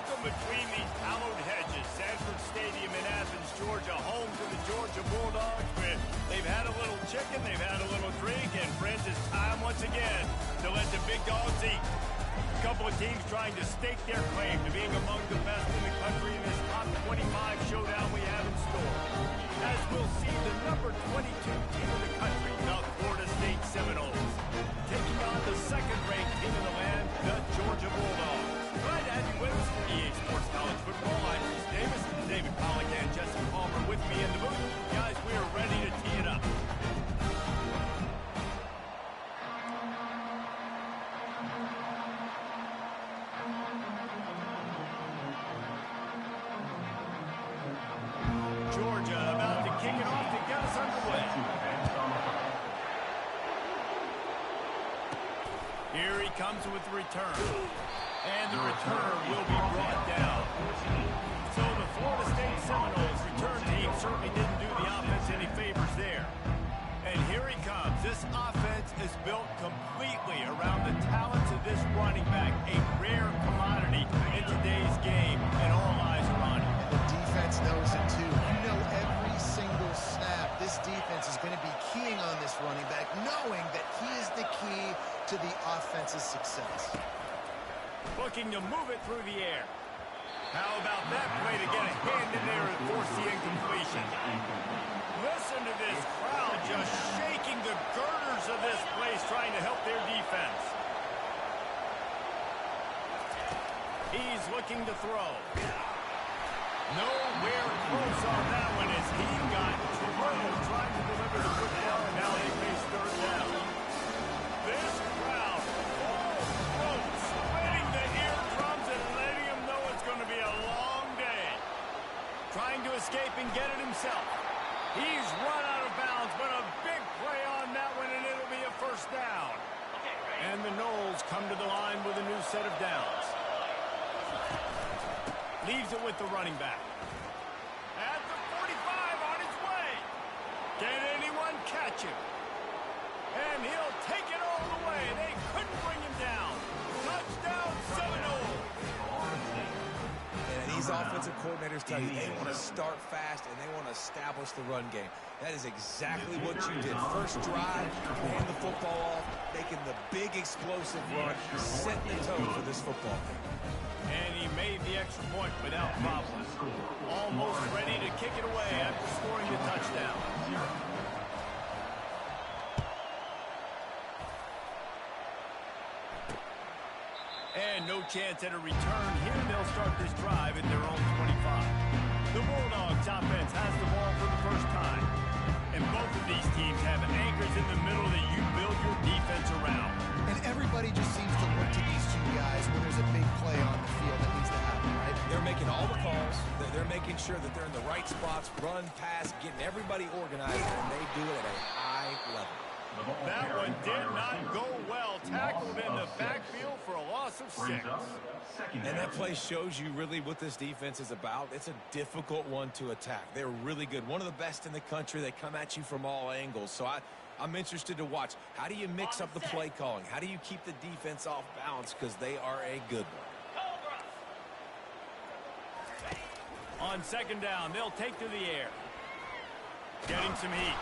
Welcome between these hallowed hedges. Sanford Stadium in Athens, Georgia, home to the Georgia Bulldogs. They've had a little chicken, they've had a little drink, and friends, it's time once again to let the big dogs eat. A couple of teams trying to stake their claim to being among the best in the country in this top 25 showdown we have in store. As we'll see the number 22 team in the country, the Florida State Seminoles, taking on the second-ranked team in the land, the Georgia Bulldogs. Glad to have you with us for EA Sports College Football. I'm Bruce Davis, David Pollack, and Jesse Palmer with me in the booth. Guys, we are ready to tee it up. Georgia about to kick it off to get us underway. Here he comes with the return. And the return will be brought down. So the Florida State Seminoles return team certainly didn't do the offense any favors there. And here he comes. This offense is built completely around the talents of this running back, a rare commodity in today's game, and all eyes are on him. The defense knows it too. You know every single snap this defense is going to be keying on this running back, knowing that he is the key to the offense's success. Looking to move it through the air. How about that play to get a hand in there and force the incompletion? Listen to this crowd just shaking the girders of this place, trying to help their defense. He's looking to throw. Nowhere close on that one as he got through trying to deliver the football, and now they face third down. This crowd, splitting the eardrums and letting them know it's going to be a long day. Trying to escape and get it himself. He's run out of bounds, but a big play on that one, and it'll be a first down. And the Noles come to the line with a new set of downs. Leaves it with the running back. At the 45 on his way. Can anyone catch him? And he'll take it all the way. They couldn't bring him down. Touchdown, Seminoles. And these offensive coordinators tell you they want to start fast and they want to establish the run game. That is exactly what you did. First drive, hand the football off, making the big explosive run, setting the tone for this football game. And he made the extra point without problem. Almost ready to kick it away after scoring the touchdown. And no chance at a return here. They'll start this drive at their own 25. The Bulldogs offense has the ball for the first time. And both of these teams have anchors in the middle that you build your defense around. And everybody just seems to look to these two guys when there's a big play on the field that needs to happen, right? They're making all the calls. They're making sure that they're in the right spots, run, pass, getting everybody organized, and they do it at a high level. That one did not go well. Tackled in the backfield for a loss of 6. And that play shows you really what this defense is about. It's a difficult one to attack. They're really good. One of the best in the country. They come at you from all angles. So I'm interested to watch. How do you mix up the play calling? How do you keep the defense off balance? Because they are a good one. On second down, they'll take to the air. Getting some heat.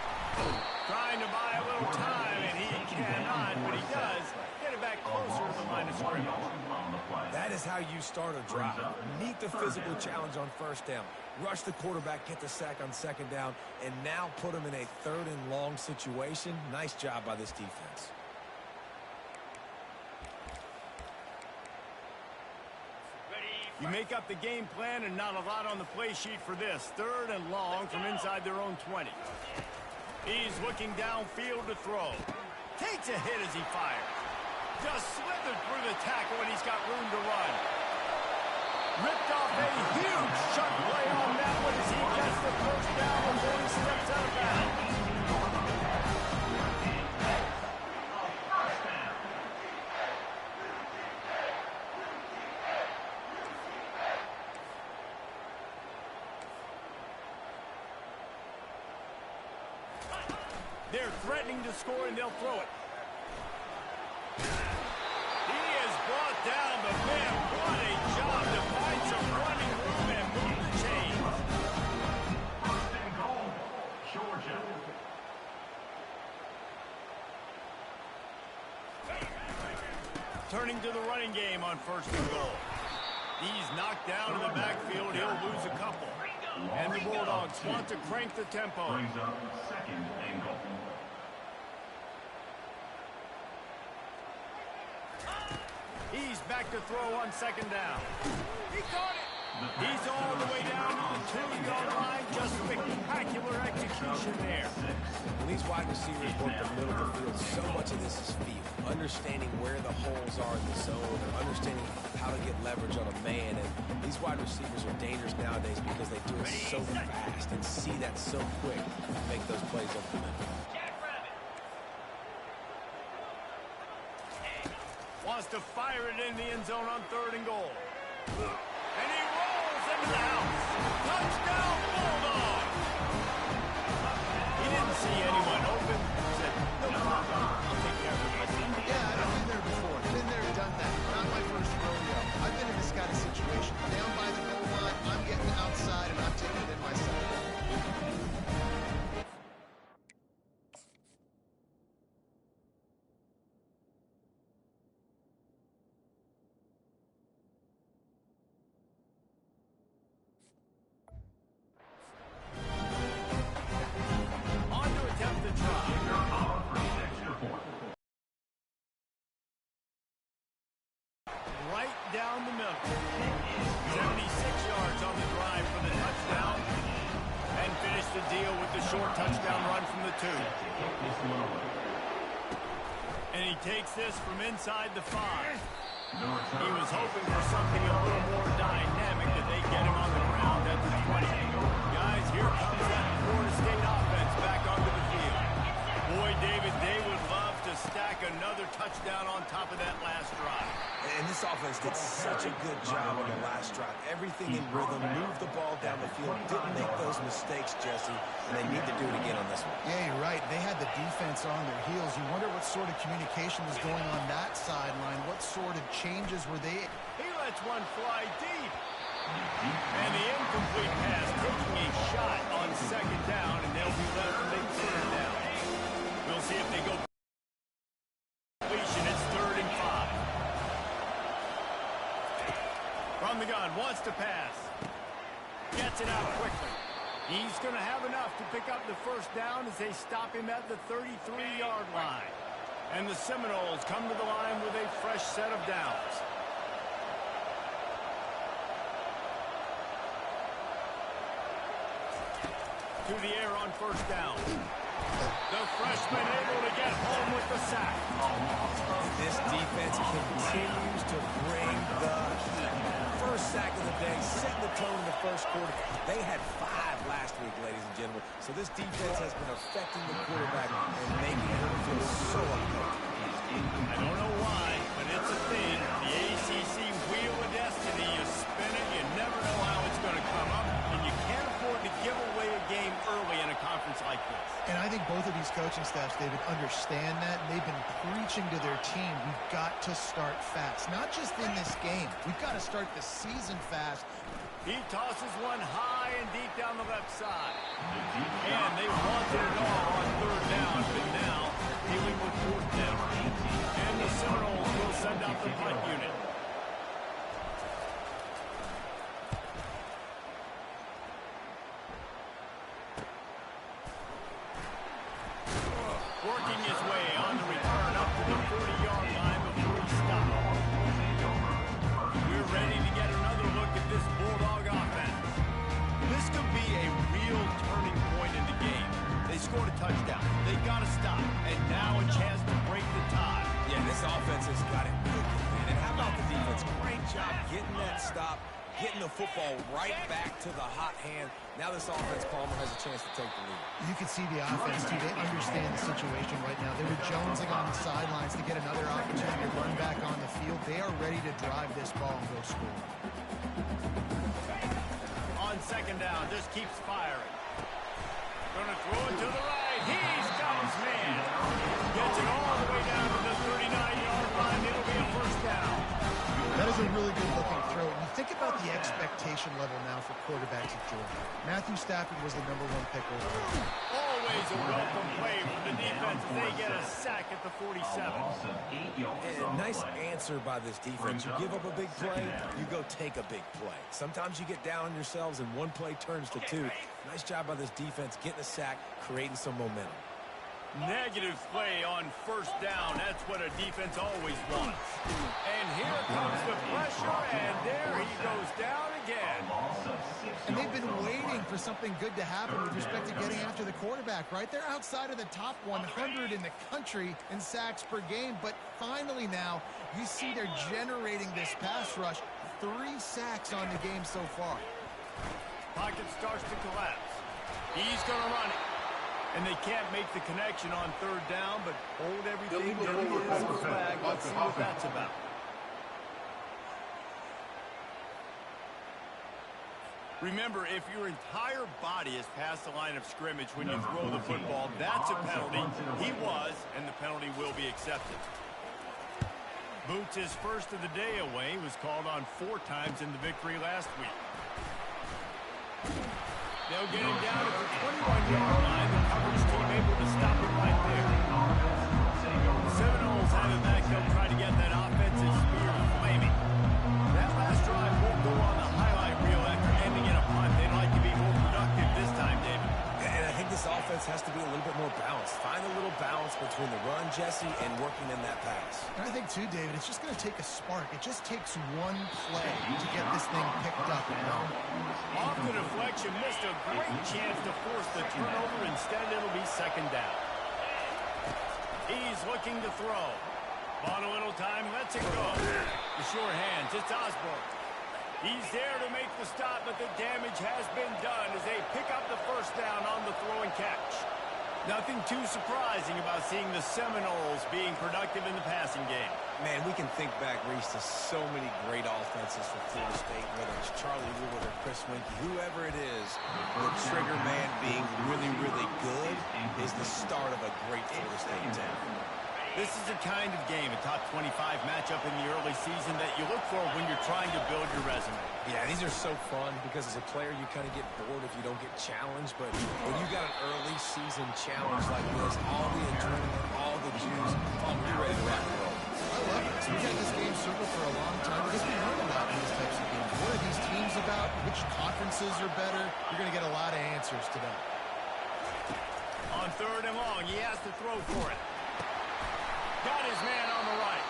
Trying to buy a little time, and he cannot, but he does get it back closer to the line of scrimmage. That is how you start a drive. Meet the physical challenge on first down. Rush the quarterback, get the sack on second down, and now put him in a third and long situation. Nice job by this defense. You make up the game plan and not a lot on the play sheet for this. Third and long from inside their own 20. He's looking downfield to throw. Takes a hit as he fires. Just slithered through the tackle and he's got room to run. Ripped off a huge chunk play on that one as he gets the first down before he steps out of bounds. They're threatening to score, and they'll throw it. He is brought down, but man, what a job to find some turning to the running game on 1st and goal. He's knocked down in the backfield. He'll lose a couple. And the Bulldogs want to crank the tempo. Brings up 2nd and goal. He's back to throw on 2nd down. He caught it. He's all the way down to the 2-yard line. Just spectacular execution there. When these wide receivers work the middle of the field, so much of this is feel. Understanding where the holes are in the zone, or understanding how to get leverage on a man. And these wide receivers are dangerous nowadays because they do it so fast and see that so quick and make those plays over the middle. Wants to fire it in the end zone on 3rd and goal. And he rolls into the house. Touchdown, Bulldogs! He didn't see anyone open. He said, no problem. I'll take care of it myself. Yeah, I've been there before. Been there, done that. Not my first rodeo. I've been in this kind of situation. Down by the goal line, I'm getting outside, and I'm taking it in myself. Right down the middle. 76 yards on the drive for the touchdown. And finish the deal with the short touchdown run from the 2. And he takes this from inside the 5. He was hoping for something a little more dynamic, that they get him on the ground at the 20. Guys, here comes that Florida State offense back onto the field. Boy, David, they would love to stack another touchdown on top of that last drive. And this offense did such a good job on the last drive. Everything in rhythm, moved the ball down the field, didn't make those mistakes, Jesse, and they need to do it again on this one. Yeah, you're right. They had the defense on their heels. You wonder what sort of communication was going on that sideline. What sort of changes were they? He lets one fly deep. And the incomplete pass taking a shot on 2nd down, and they'll be left with a 3rd down. We'll see if they go completion. It's 3rd and 5. From the gun, wants to pass. Gets it out quickly. He's going to have enough to pick up the 1st down as they stop him at the 33-yard line. And the Seminoles come to the line with a fresh set of downs. To the air on 1st down. The freshman able to get home with the sack. This defense continues to bring the heat. First sack of the day, setting the tone in the 1st quarter. They had 5 last week, ladies and gentlemen. So this defense has been affecting the quarterback and making him feel so uncomfortable. I don't know why, but it's a thing. The ACC wheel of destiny. You spin it, you never know how it's going to come up, and you can't afford to give away a game early in a conference like this. And I think both of these coaching staffs, David, understand that. They've been preaching to their team, we've got to start fast. Not just in this game. We've got to start the season fast. He tosses one high and deep down the left side. And they wanted it all on 3rd down, but now dealing with 4th down. And the Seminoles will send out the punt unit. Working his way on the return up to the 40-yard line before he stopped. We're ready to get another look at this Bulldog offense. This could be a real turning point in the game. They scored a touchdown. They got to stop. And now a chance to break the tie. Yeah, this offense has got it cooking, man. And how about the defense? Great job getting that stop, getting the football right back to the hot hand. Now this offense, Palmer, has a chance to take the lead. You can see the offense, too. They understand the situation right now. They were jonesing on the sidelines to get another opportunity to run back on the field. They are ready to drive this ball and go score. On 2nd down, just keeps firing. Gonna throw it to the right. He's got his man. Gets it all the way down to the 39-yard line. It'll be a 1st down. That is a really good-looking throw. And you think about the expectation level now for quarterbacks at Georgia. Matthew Stafford was the #1 pick overall. Always Always a welcome play from the defense as they get a sack at the 47. And nice answer by this defense. You give up a big play, you go take a big play. Sometimes you get down on yourselves and one play turns to two. Nice job by this defense getting a sack, creating some momentum. Negative play on first down. That's what a defense always wants. And here comes the pressure, and there he goes down again. And they've been waiting for something good to happen with respect to getting after the quarterback, right? They're outside of the top 100 in the country in sacks per game, but finally now you see they're generating this pass rush. 3 sacks on the game so far. Pocket starts to collapse. He's going to run it. And they can't make the connection on third down, but hold everything. There is a flag. Let's see what that's about. Remember, if your entire body is past the line of scrimmage when you throw the football, that's a penalty. He was, and the penalty will be accepted. Boots his first of the day away. He was called on 4 times in the victory last week. They'll get him down at the 21-yard line. The coverage team able to stop him right there. The Seminoles have it back. They'll try to get that offensive spear flaming. That last drive won't go on the highlight reel after ending in a punt. They'd like to be more productive this time, David. And I think this offense has to be a little bit more balanced. Find a little balance between the run, Jesse, and working in that pass. And I think, too, David, it's just going to take a spark. It just takes one play to get this thing picked up and going. Off the deflection, missed a great chance to force the turnover. Instead, it'll be second down. He's looking to throw. On a little time, lets it go. The sure hands, it's Osborne. He's there to make the stop, but the damage has been done as they pick up the first down on the throw and catch. Nothing too surprising about seeing the Seminoles being productive in the passing game. Man, we can think back, Reese, to so many great offenses for Florida State, whether it's Charlie Woolard or Chris Winkie, whoever it is, the trigger man being really, really good is the start of a great Florida State team. This is the kind of game, a top 25 matchup in the early season that you look for when you're trying to build your resume. Yeah, these are so fun because as a player, you kind of get bored if you don't get challenged. But when you got an early season challenge like this, all the adrenaline, all the juice, you're ready to rock and roll. I love it. We've had this game circled for a long time because we learn a lot in these types of games. What are these teams about? Which conferences are better? You're going to get a lot of answers today. On third and long, he has to throw for it. Got his man on the right.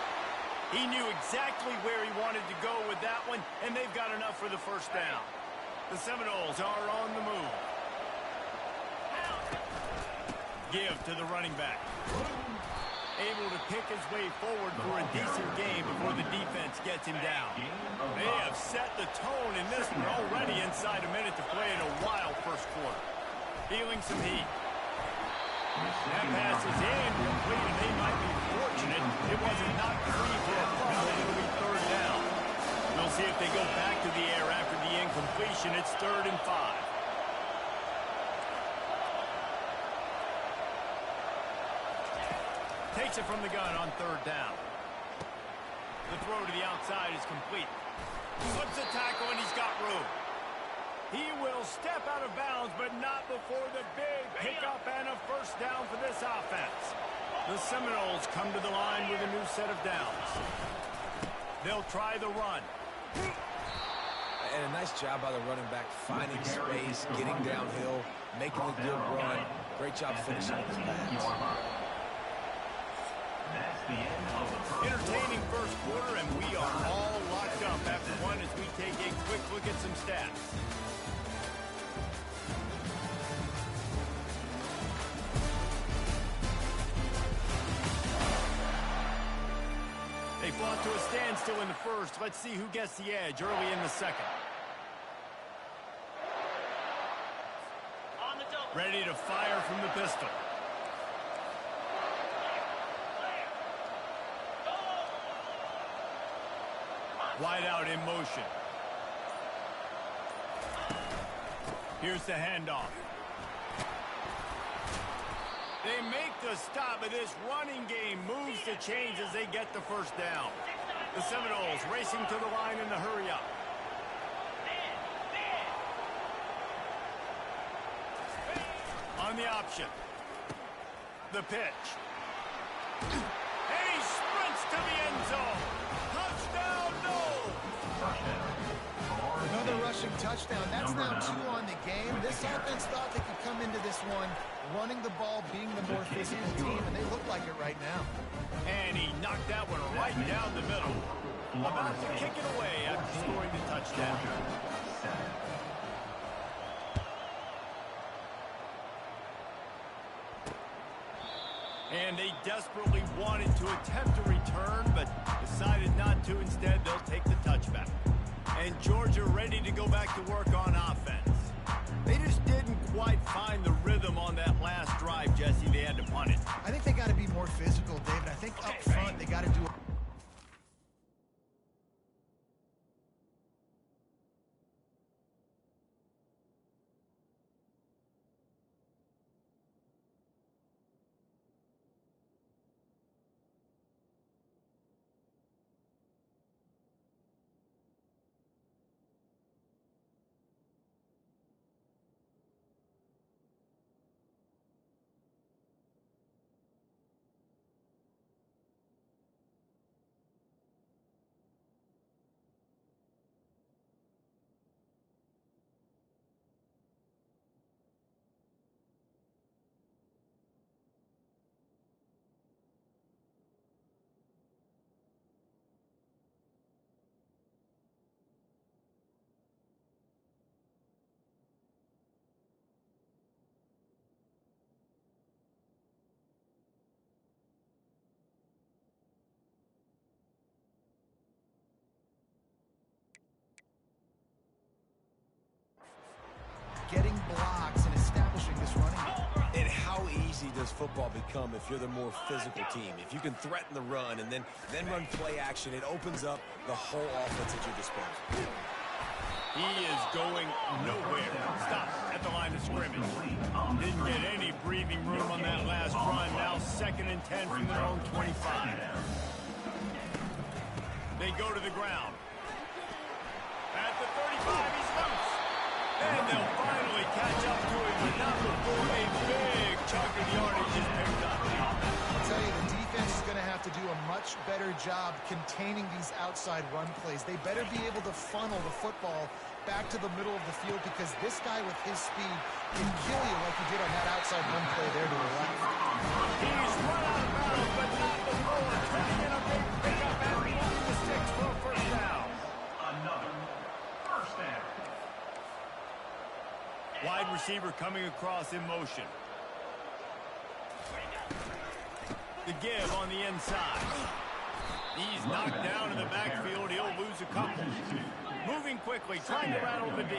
He knew exactly where he wanted to go with that one, and they've got enough for the first down. The Seminoles are on the move. Give to the running back. Able to pick his way forward for a decent game before the defense gets him down. They have set the tone in this one already inside a minute to play in a wild first quarter. Feeling some heat. That pass is incomplete, and they might be fortunate it wasn't knocked free for a fumble. It'll be third down. We'll see if they go back to the air after the incompletion. It's 3rd and 5. Takes it from the gun on third down. The throw to the outside is complete. Slips a tackle, and he's got room. He will step out of bounds, but not before the big pickup and a first down for this offense. The Seminoles come to the line with a new set of downs. They'll try the run. And a nice job by the running back, finding space, getting downhill, making a good run. Great job finishing with his pass. Entertaining first quarter, and we are all locked up after one as we take a quick look at some stats. They fought to a standstill in the first. Let's see who gets the edge early in the second. Ready to fire from the pistol. Wide out in motion. Here's the handoff. They make the stop, but this running game moves to change as they get the first down. The Seminoles racing to the line in the hurry-up. On the option. The pitch. And he sprints to the end zone. Touchdown, no! Another rushing touchdown. That's now 2 on the game. This offense thought they could come into this one running the ball, being the more physical team, and they look like it right now. And he knocked that one right down the middle. About to kick it away after scoring the touchdown. And they desperately wanted to attempt a return, but decided not to. Instead, they'll take the touchback. And Georgia ready to go back to work on offense. They just didn't quite find the rhythm on that last drive, Jesse. They had to punt it. I think they got to be more physical, David. I think up front they got to do getting blocks and establishing this running game. And how easy does football become if you're the more physical team? If you can threaten the run and then run play action, it opens up the whole offense at your disposal. He is going nowhere. Stop at the line of scrimmage. Didn't get any breathing room on that last run. Now 2nd and 10 from their own 25. They go to the ground. At the 35, he's loose. And they'll finally catch up to him, but not before a big chunk of yardage is picked up. I'll tell you, the defense is going to have to do a much better job containing these outside run plays. They better be able to funnel the football back to the middle of the field, because this guy with his speed can kill you like he did on that outside run play there to the left. He's run out of bounds, but not before turning in a big pickup and moving the sticks for a first down. Another first down. Wide receiver coming across in motion. The give on the inside. He's knocked down in the backfield. He'll lose a couple. Moving quickly, trying to rattle the D.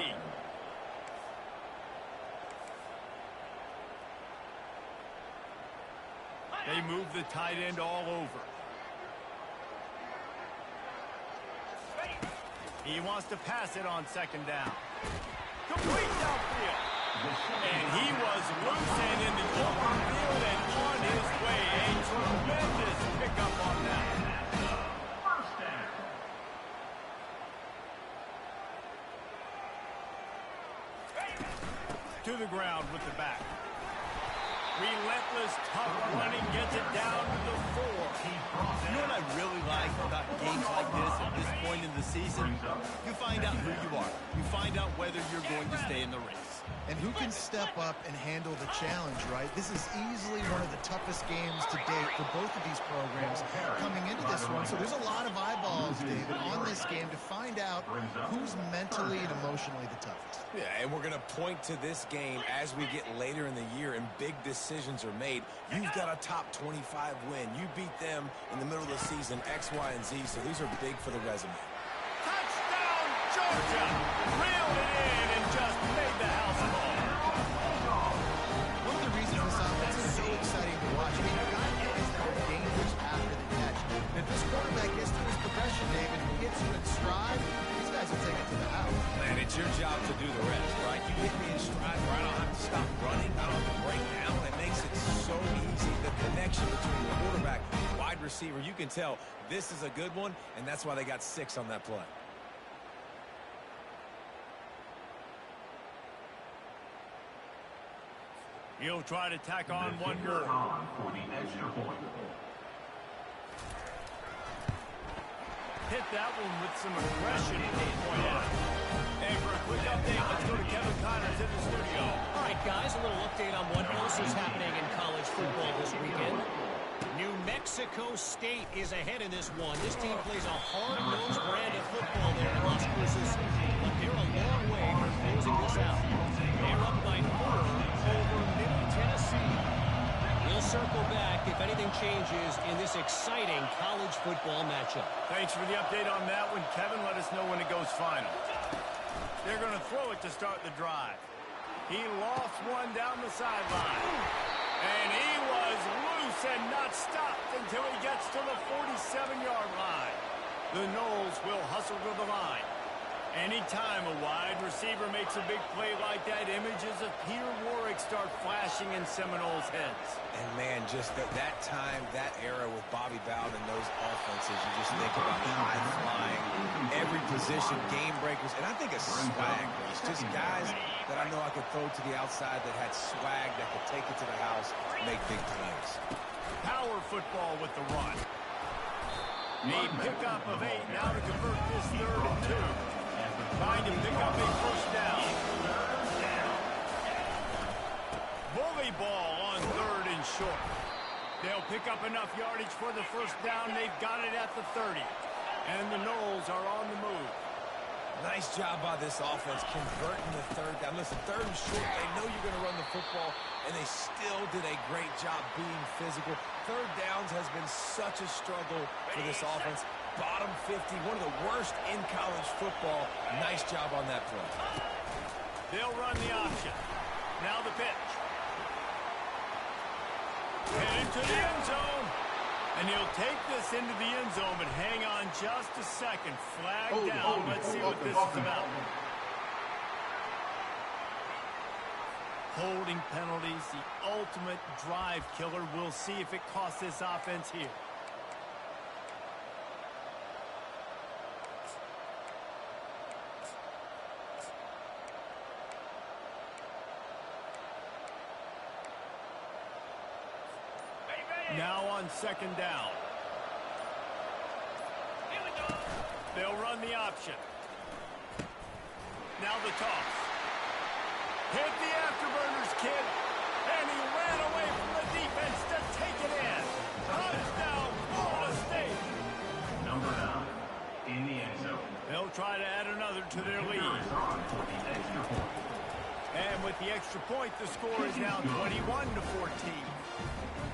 They move the tight end all over. He wants to pass it on 2nd down. Complete downfield. And he was loose and in the open field and on his way. A tremendous pickup on that. First down. To the ground with the back. Relentless, tough running, gets it down to the 4. You know what I really like about games like this at this point in the season? You find out who you are. You find out whether you're going to stay in the race. And who can step up and handle the challenge, right? This is easily one of the toughest games to date for both of these programs coming into this one. So there's a lot of eyeballs, David, on this game to find out who's mentally and emotionally the toughest. Yeah, and we're going to point to this game as we get later in the year and big decisions are made. You've got a top 25 win. You beat them in the middle of the season, X, Y, and Z, so these are big for the resume. Touchdown, Georgia! Reeled it in and just made the house call. One of the reasons this offense is so exciting to watch, I mean, you got guys that are dangerous after the catch. And if this quarterback gets to his progression, David, and gets you in stride, these guys will take it to the house. And it's your job to do the rest, right? You hit me in stride where I don't have to stop running. I don't have to break down. It makes it so easy. The connection between the quarterback and wide receiver, you can tell this is a good one, and that's why they got 6 on that play. He'll try to tack on one more. On for the extra point. Hit that one with some aggression, point out. And for a quick update, let's go to Kevin Connors in the studio. All right, guys, a little update on what else is happening in college football this weekend. New Mexico State is ahead in this one. This team plays a hard-nosed brand of football there in Las Cruces, but they're a long way from closing this out. They're up by 4 over Middle Tennessee. We'll circle back if anything changes in this exciting college football matchup. Thanks for the update on that one, Kevin. Let us know when it goes final. They're going to throw it to start the drive. He lost one down the sideline. And he was loose and not stopped until he gets to the 47-yard line. The Noles will hustle to the line. Anytime a wide receiver makes a big play like that, images of Peter Warwick start flashing in Seminoles' heads. And, man, just that time, that era with Bobby Bowden and those offenses, you just think about high-flying, every position, game breakers, and I think a swag. It's just guys that I know I could throw to the outside that had swag, that could take it to the house, make big plays. Power football with the run. A pickup of 8 now to convert this 3rd and 2. Trying to pick up a first down. Bully ball on 3rd and short. They'll pick up enough yardage for the first down. They've got it at the 30. And the Noles are on the move. Nice job by this offense converting the 3rd down. Listen, 3rd and short, they know you're going to run the football, and they still did a great job being physical. 3rd downs has been such a struggle for this offense. Bottom 50, one of the worst in college football. Nice job on that play. They'll run the option. Now the pitch. And into the end zone. And he'll take this into the end zone, but hang on just a second. Flag down. Let's see what this is about. Holding penalties, the ultimate drive killer. We'll see if it costs this offense here. Now on 2nd down. They'll run the option. Now the toss. Hit the afterburners, kid. And he ran away from the defense to take it in. Touchdown, Florida State. Number 9 in the end zone. They'll try to add another to their lead. On for the extra point. And with the extra point, the score is now 21-14.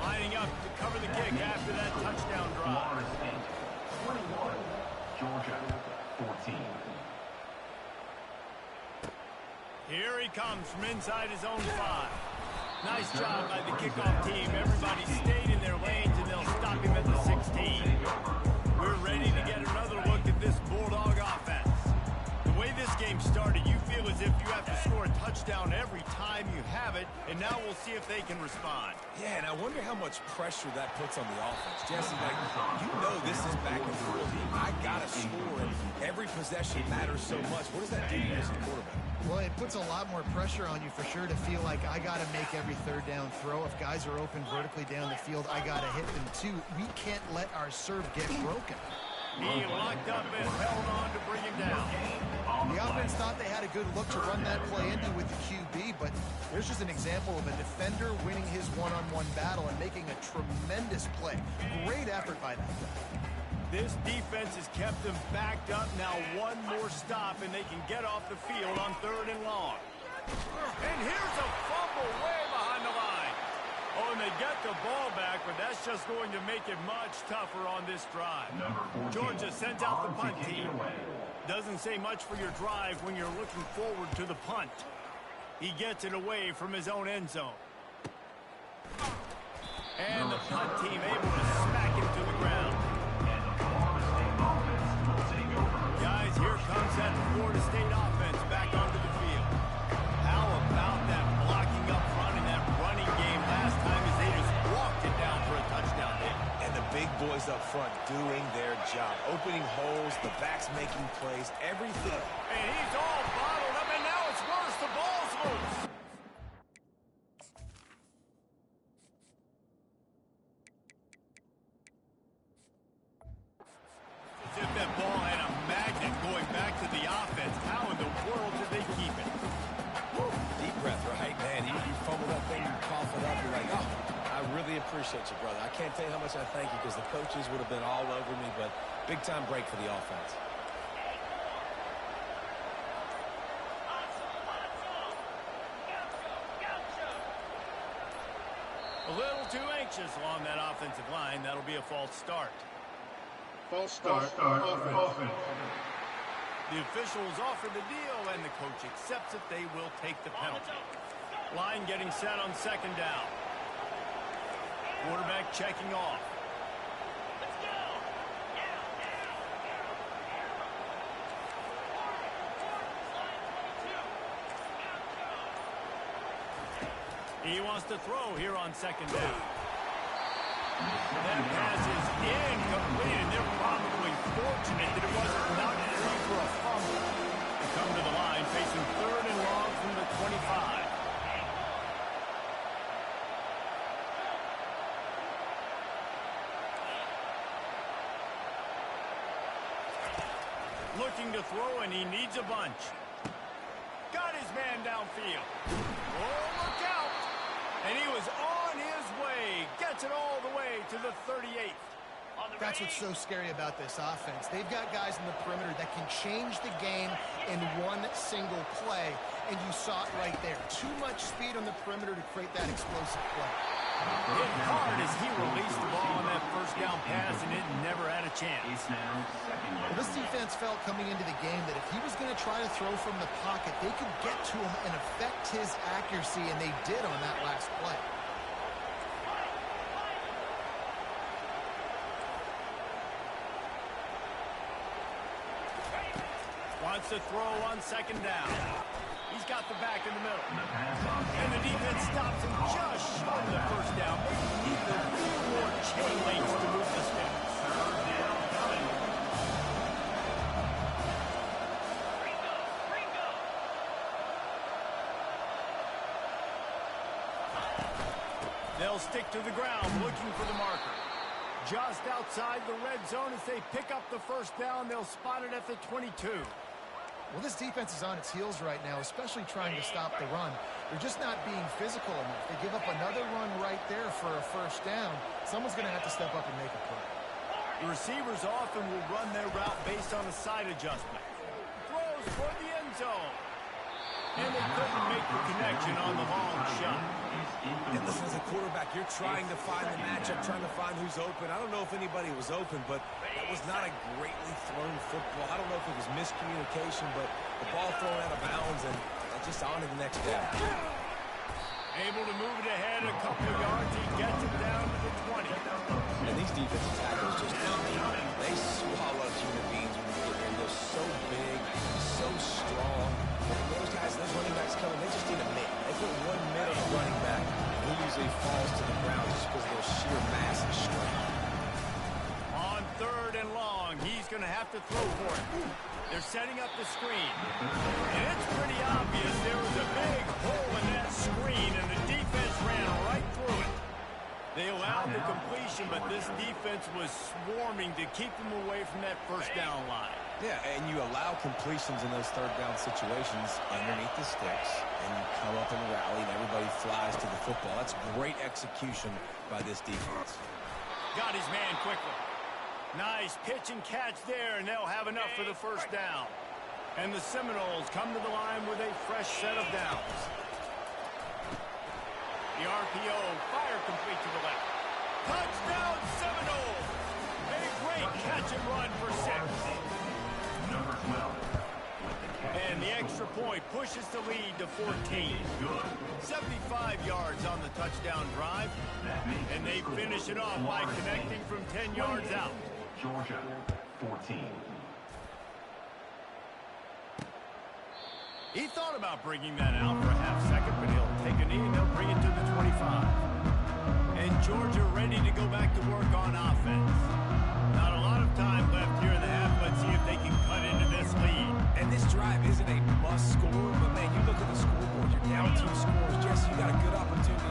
Lining up to cover the kick after that touchdown drive. Florida State 21, Georgia 14. Here he comes from inside his own 5. Nice job by the kickoff team. Everybody stayed in their lanes, and they'll stop him at the 16. We're ready to get another look at this Bulldog offense. The way this game started, you feel as if you have to score a touchdown every time you have it, and now we'll see if they can respond. Yeah, and I wonder how much pressure that puts on the offense. Jesse, like, you know this is back and forth. I got to score, and every possession matters so much. What does that do to you as a quarterback? Well, it puts a lot more pressure on you for sure to feel like I got to make every 3rd down throw. If guys are open vertically down the field, I got to hit them too. We can't let our serve get broken. He locked up and held on to bring him down. The offense thought they had a good look to run that play into with the QB, but there's just an example of a defender winning his one-on-one battle and making a tremendous play. Great effort by that guy. This defense has kept them backed up. Now one more stop, and they can get off the field on 3rd and long. And here's a fumble way behind the line. Oh, and they get the ball back, but that's just going to make it much tougher on this drive. Georgia sends out the punt team. Doesn't say much for your drive when you're looking forward to the punt. He gets it away from his own end zone. And the punt team able to smack him to the ground. Guys, here comes that Florida State offense back onto the field. How about that blocking up front in that running game last time as they just walked it down for a touchdown hit? And the big boys up front doing their job. Opening holes, the backs making plays, everything. And he's all bottled up, and now it's worse. The ball's loose. appreciate you, brother. I can't tell you how much I thank you because the coaches would have been all over me, but big-time break for the offense. A little too anxious along that offensive line. That'll be a false start. False start. Offense. The officials offer the deal, and the coach accepts it. They will take the penalty. Line getting set on second down. Quarterback checking off. He wants to throw here on second down. That pass is incomplete, and they're probably fortunate that it wasn't knocked free for a fumble. They come to the line facing third and long from the 25. Looking to throw, and he needs a bunch. Got his man downfield. Oh, look out! And he was on his way. Gets it all the way to the 38th. That's what's so scary about this offense. They've got guys in the perimeter that can change the game in one single play, and you saw it right there. Too much speed on the perimeter to create that explosive play. Hit hard as he released the ball on that first down pass, and it never had a chance. Well, this defense felt coming into the game that if he was going to try to throw from the pocket, they could get to him and affect his accuracy, and they did on that last play. Wants to throw on second down. He's got the back in the middle. And the defense stops him just short of the first down. Maybe need a few more chain links to move the sticks. They'll stick to the ground looking for the marker. Just outside the red zone as they pick up the first down. They'll spot it at the 22. Well, this defense is on its heels right now, especially trying to stop the run. They're just not being physical enough. They give up another run right there for a first down. Someone's going to have to step up and make a play. The receivers often will run their route based on a side adjustment. Throws for the end zone. And they couldn't make the connection on the long shot. And listen, as a quarterback, you're trying to find the matchup, trying to find who's open. I don't know if anybody was open, but that was not a greatly thrown football. I don't know if it was miscommunication, but the ball thrown out of bounds and just on to the next down. Able to move it ahead a couple of yards. He gets it down to the 20. And these defensive tackles just, they swallow human beings when you get there. They're so big, so strong. And those guys, those running backs coming, they just need a mitt. They put 1 minute on running back, and he usually falls to the ground just because of their sheer mass and strength. On third and long, he's going to have to throw for it. They're setting up the screen. And it's pretty obvious there was a big hole in that screen, and the defense ran right through it. They allowed the completion, but this defense was swarming to keep them away from that first down line. Yeah, and you allow completions in those third down situations underneath the sticks, and you come up and rally, and everybody flies to the football. That's great execution by this defense. Got his man quickly. Nice pitch and catch there, and they'll have enough for the first down. And the Seminoles come to the line with a fresh set of downs. The RPO, fire complete to the left. Touchdown, Seminoles! A great catch and run for 6. Number 12. And the extra point pushes the lead to 14. 75 yards on the touchdown drive. And they finish it off by connecting from 10 yards out. Georgia, 14. He thought about bringing that out for a half second, but he'll take a knee and he'll bring it to the 25. And Georgia ready to go back to work on offense. Not a lot of time left here in the half. Let's see if they can cut into this lead. And this drive isn't a must score, but man, you look at the scoreboard, you're down 2 scores. Jesse, you got a good opportunity.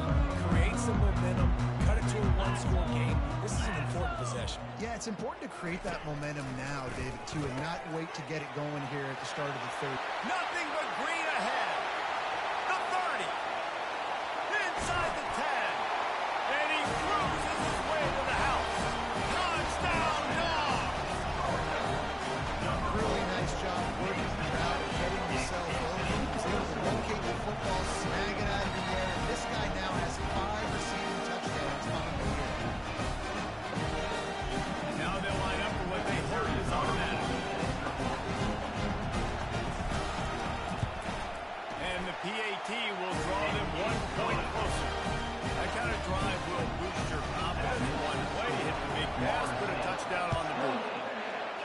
Create some momentum, cut it to a 1-score game. This is an important possession. Yeah, it's important to create that momentum now, David, too, and not wait to get it going here at the start of the third. Nothing but green ahead. The 30. Inside the 10. And he threw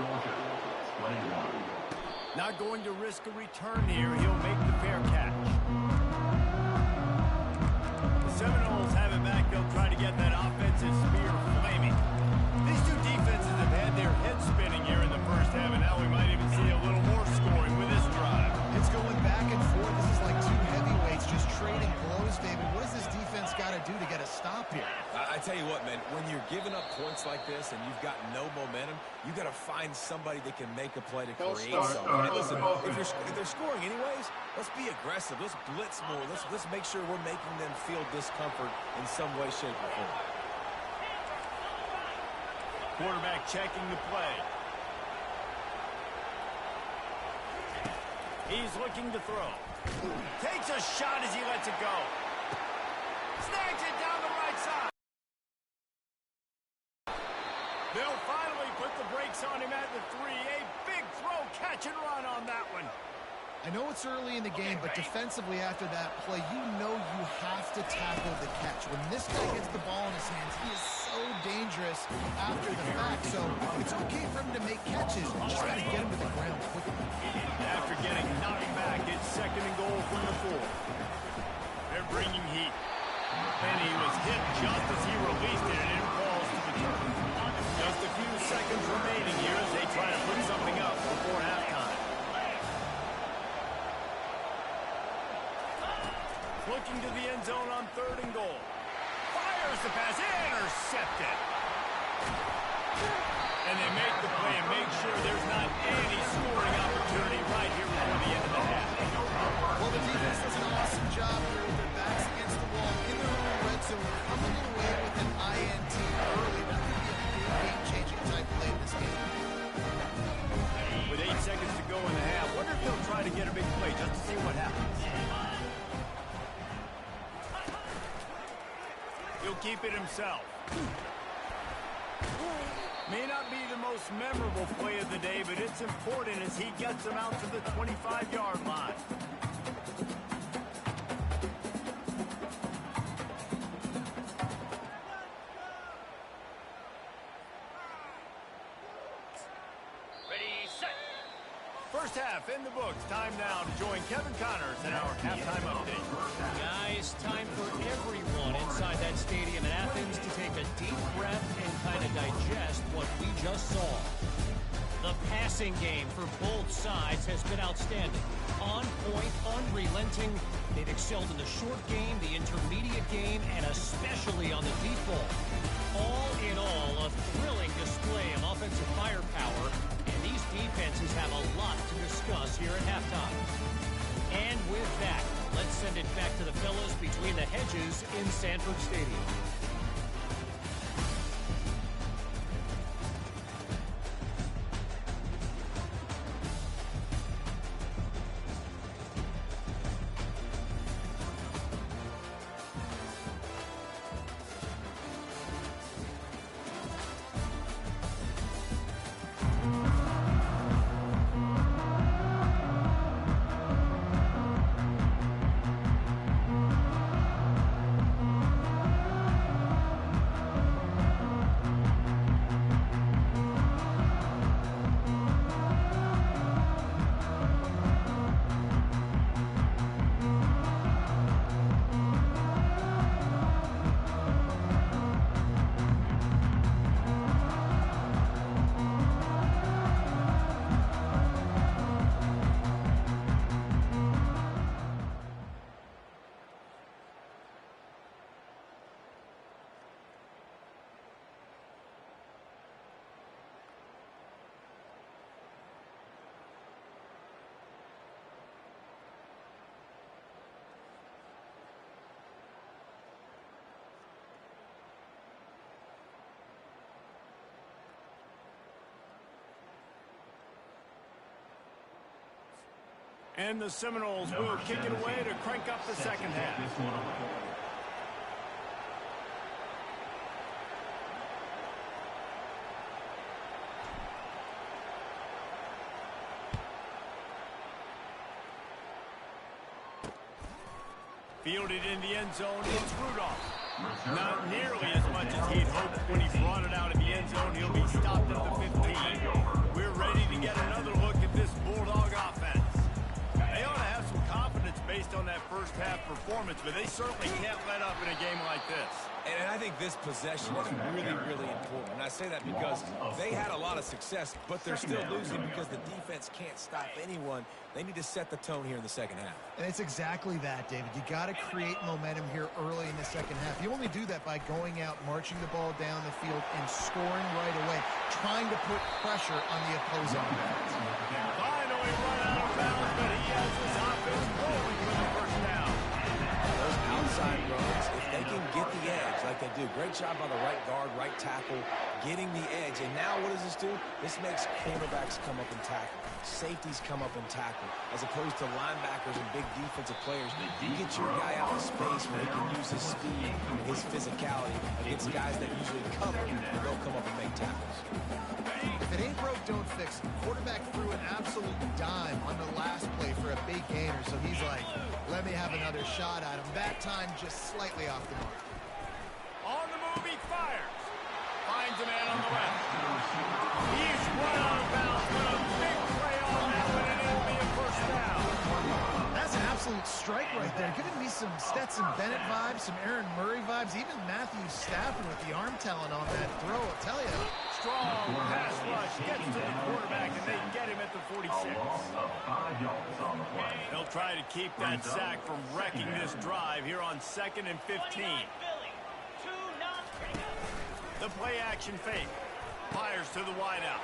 Georgia, 21. Not going to risk a return here. He'll make the fair catch. The Seminoles have it back. They'll try to get that offensive spear flaming. These two defenses have had their heads spinning here in the first half, and now we might even see a little more scoring with this drive. It's going back and forth. This is like two heavyweights just trading blows, David. What does this defense got to do to get a stop here? I tell you what, man, when you're giving up points like this and you've got no momentum, you got to find somebody that can make a play to create something. And listen, if they're scoring anyways, let's be aggressive. Let's blitz more. Let's make sure we're making them feel discomfort in some way, shape, or form. Quarterback checking the play. He's looking to throw. Takes a shot as he lets it go. Snags it down the right side. They'll finally put the brakes on him at the 3. A big throw, catch and run on that one. I know it's early in the game, but defensively after that play, you know you have to tackle the catch. When this guy gets the ball in his hands, he is so dangerous after the fact. So it's okay for him to make catches. Just got to get him to the ground quickly. After getting knocked back, it's 2nd and goal from the 4. They're bringing heat. And he was hit just as he released it, and it falls to the turf. Just a few seconds remaining here as they try to put something up before halftime. Looking to the end zone on 3rd and goal. Fires the pass, intercepted. And they make the play and make sure there's not any scoring opportunity right here before the end of the half. Well, the defense does an awesome job here with their backs against the wall in their own red zone, coming away with an INT early. That could be a big game-changing type play in this game. With 8 seconds to go in the half, wonder if they'll try to get a big play just to see what happens. He'll keep it himself. May not be the most memorable play of the day, but it's important as he gets them out to the 25-yard line. Ready, set. First half in the books. Time now to join Kevin Connors in our halftime update. Guys, time for everyone inside that stadium in Athens to take a deep breath and kind of digest what we just saw. The passing game for both sides has been outstanding. On point, unrelenting. They've excelled in the short game, the intermediate game, and especially on the deep ball. All in all, a thrilling display of offensive firepower, and these defenses have a lot to discuss here at halftime. And with that, let's send it back to the fellas between the hedges in Sanford Stadium. And the Seminoles will kick it away to crank up the second half. Fielded in the end zone, it's Rudolph. Not nearly as much as he'd hoped when he brought it out of the end zone. He'll be stopped at the 15. We're performance, but they certainly can't let up in a game like this. And I think this possession is really, really important. And I say that because they had a lot of success, but they're still losing because the defense can't stop anyone. They need to set the tone here in the second half. And it's exactly that, David. You got to create momentum here early in the second half. You only do that by going out, marching the ball down the field, and scoring right away, trying to put pressure on the opposing defense. Finally run out of bounds, but he has his offense rolling for the first down. Those outside runs, if they can get the edge like they do, great job by the right guard, right tackle, getting the edge. And now what does this do? This makes cornerbacks come up and tackle. Safeties come up and tackle, as opposed to linebackers and big defensive players. You get your guy out in space where he can use his speed and his physicality against guys that usually cover, and they'll come up and make tackles. If it ain't broke, don't fix it. Quarterback threw an absolute dime on the last play for a big gainer, so he's like, let me have another shot at him. That time just slightly off the mark. On the move, he fires. Finds a man on the left. He's run out of bounds, but a big play on that one, and it'll be a first down. That's an absolute strike right there. Giving me some Stetson Bennett vibes, some Aaron Murray vibes, even Matthew Stafford with the arm talent on that throw. I'll tell you. Strong pass rush gets to the quarterback, and they get him at the 46. They'll try to keep that sack from wrecking this drive here on 2nd and 15. The play action fake. Fires to the wideout.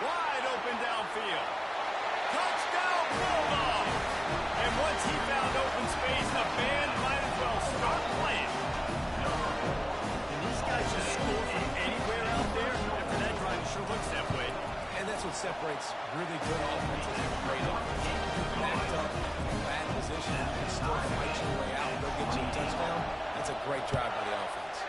Wide open downfield. Touchdown Bulldogs! And once he found open space, the band might as well start playing. Can these guys just score from anywhere out there? After that drive, it sure looks that way. And that's what separates really good offenses from great offenses. Backed up, bad position, and still fight your way out and go get you a touchdown. That's a great drive by the offense.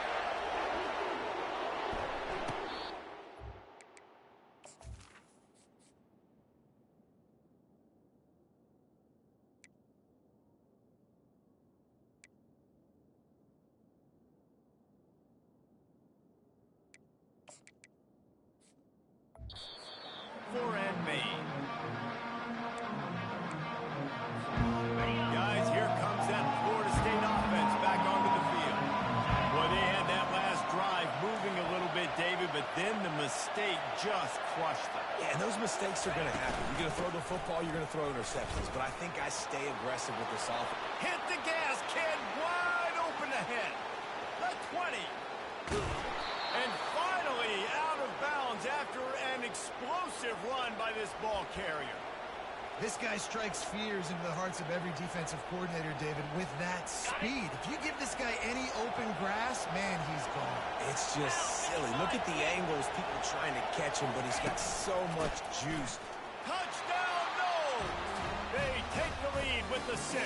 For and Maine. Guys, here comes that Florida State offense back onto the field. Well, they had that last drive moving a little bit, David, but then the mistake just crushed them. Yeah, and those mistakes are going to happen. You're going to throw the football, you're going to throw interceptions, but I think I stay aggressive with this offense. Hit the gas, kid. Wide open ahead. The 20. And finally out of bounds after an explosive run by this ball carrier. This guy strikes fears into the hearts of every defensive coordinator, David, with that speed. If you give this guy any open grass, man, he's gone. It's just silly. Look at the angles, people trying to catch him, but he's got so much juice. Touchdown, no! They take the lead with the 6.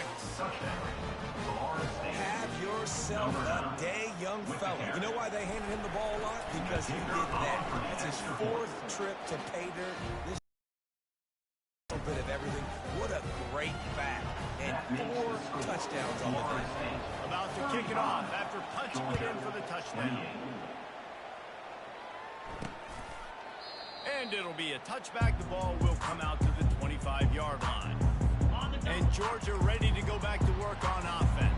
Have yourself a day, young fella. You know why they handed him the ball a lot? Because he did that. That's his 4th trip to pay dirt. This little bit of everything. What a great back. And 4 touchdowns on the day. About to kick it off after punching it in for the touchdown. And it'll be a touchback. The ball will come out to the 25-yard line. And Georgia ready to go back to work on offense.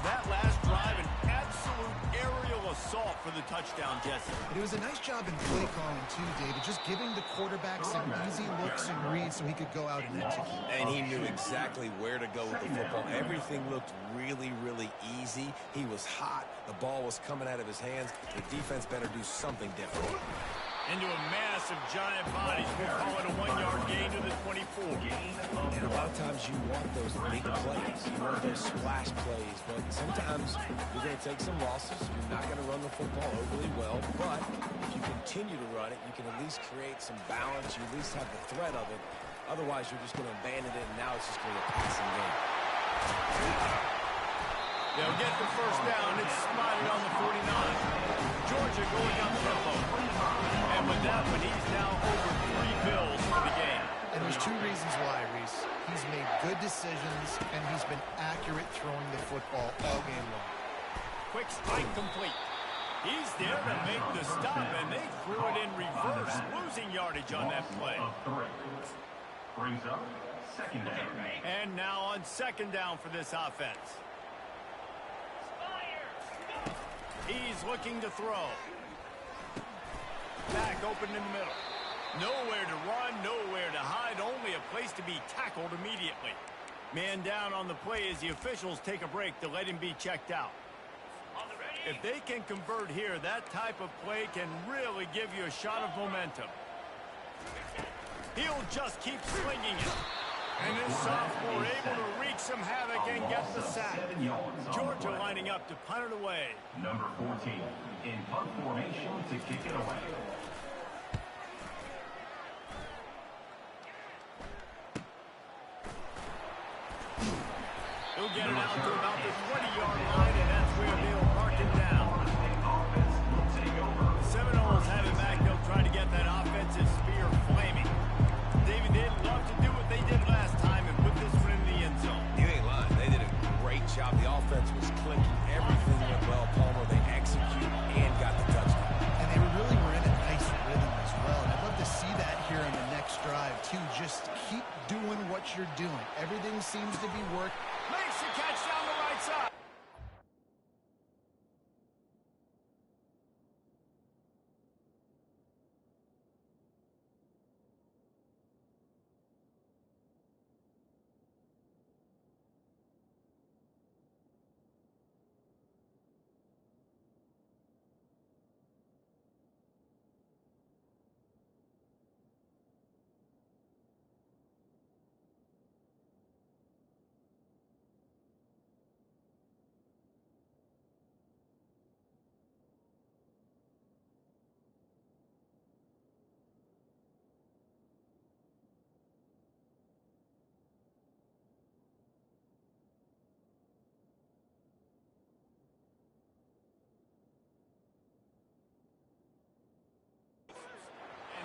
That last drive, an absolute aerial assault for the touchdown, Jesse. But it was a nice job in play calling, too, David, just giving the quarterback some easy looks and reads so he could go out and execute. And he knew exactly where to go with the football. Everything looked really, really easy. He was hot. The ball was coming out of his hands. The defense better do something different. Into a massive giant body. We'll call it a 1-yard gain to the 24. And a lot of times you want those big plays. You want those splash plays. But sometimes you're going to take some losses. You're not going to run the football overly well. But if you continue to run it, you can at least create some balance. You at least have the threat of it. Otherwise, you're just going to abandon it, and now it's just going to be a passing game. They'll get the first down. It's spotted on the 49. Georgia going up tempo. And with that one, he's now over 3 bills for the game. And there's 2 reasons why, Reese. He's made good decisions, and he's been accurate throwing the football all game long. Quick strike complete. He's there to make the stop, and they threw it in reverse, losing yardage on that play. Brings up 2nd down. And now on 2nd down for this offense. He's looking to throw. Back open in the middle. Nowhere to run, nowhere to hide, only a place to be tackled immediately. Man down on the play as the officials take a break to let him be checked out. If they can convert here, that type of play can really give you a shot of momentum. He'll just keep slinging it. And this sophomore able to wreak some havoc and get the sack. Georgia lining up to punt it away. Number 14 in punt formation to kick it away. He'll get it out to about the 20-yard line, and that's where they'll park him down. The Seminoles have it back. They'll try to get that offensive spear flaming. David, they'd love to do what they did last time and put this one in the end zone. You ain't lying. They did a great job. The offense was clicking. Everything went well, Palmer. They executed and got the touchdown. And they really were in a nice rhythm as well. And I'd love to see that here in the next drive, too. Just keep doing what you're doing. Everything seems to be working. Makes the catch down the right side.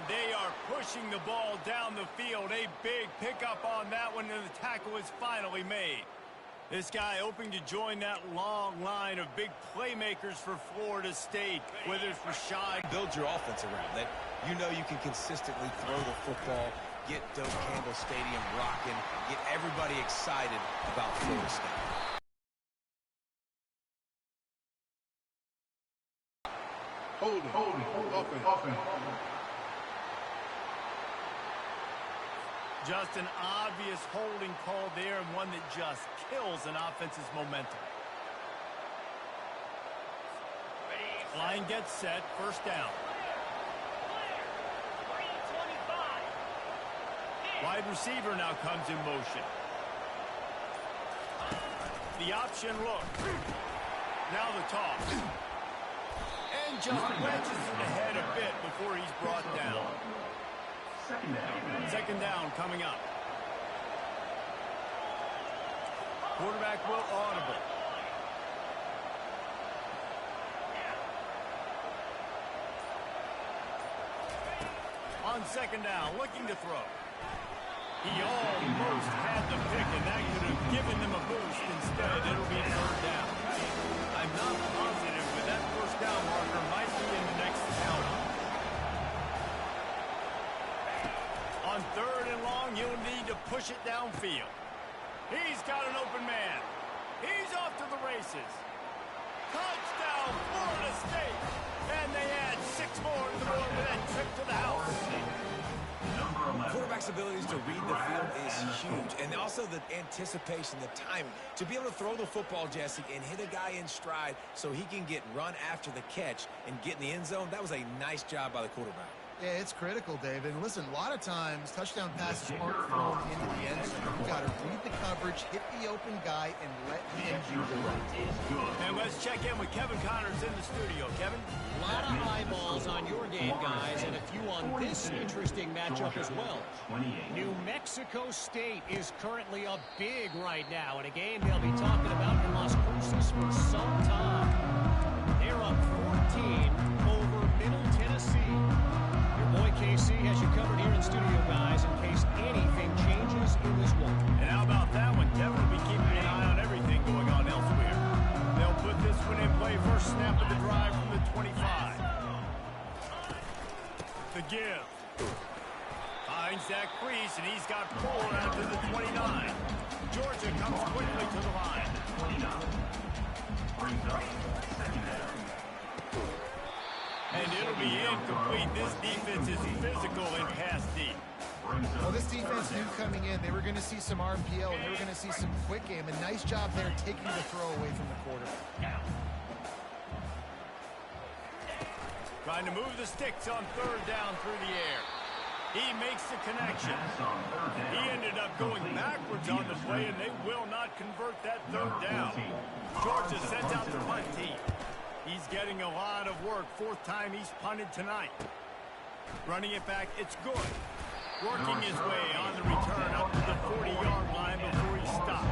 They are pushing the ball down the field. A big pickup on that one, and the tackle is finally made. This guy hoping to join that long line of big playmakers for Florida State, whether it's Rashad. Build your offense around that. You know you can consistently throw the football, get Doak Campbell Stadium rocking, get everybody excited about Florida State. Holding. Just an obvious holding call there, and one that just kills an offense's momentum. Line gets set, first down. Wide receiver now comes in motion. The option look. Now the toss. And just wedges it ahead a bit before he's brought down. Second down coming up. Quarterback will audible. On second down, looking to throw. He almost had the pick, and that could have given them a boost. Instead, it'll be third down. I'm not positive, but that first down marker might be in the next count. On third and long, you'll need to push it downfield. He's got an open man. He's off to the races. Touchdown, Florida State. And they add 6 more to the board with that trip to the house. Quarterback's abilities to read the field is huge. And also the anticipation, the timing. To be able to throw the football, Jesse, and hit a guy in stride so he can get run after the catch and get in the end zone, that was a nice job by the quarterback. Yeah, it's critical, David. And listen, a lot of times touchdown passes aren't thrown into the end zone. You've got to read the coverage, hit the open guy, and let him do the rest. And let's check in with Kevin Connors in the studio. Kevin? A lot of eyeballs on your game, guys, and a few on this interesting matchup as well. New Mexico State is currently up big right now in a game they'll be talking about in Las Cruces for some time. They're up 14 over Middle Tennessee. Boy, KC has you covered here in studio, guys, in case anything changes in this one. And how about that one? Kevin will be keeping an eye on everything going on elsewhere. They'll put this one in play. First snap of the drive from the 25. The give. Finds Zach Priest, and he's got 4 out to the 29. Georgia comes quickly to the line. And it'll be incomplete. This defense is physical and pass deep. Well, this defense knew coming in they were going to see some RPO and they were going to see some quick game. A nice job there taking the throw away from the quarterback. Trying to move the sticks on third down through the air. He makes the connection. He ended up going backwards on the play, and they will not convert that third down. Georgia sends out the punt team. He's getting a lot of work. Fourth time he's punted tonight. Running it back, it's good. Working his way on the return up to the 40-yard line before he stopped.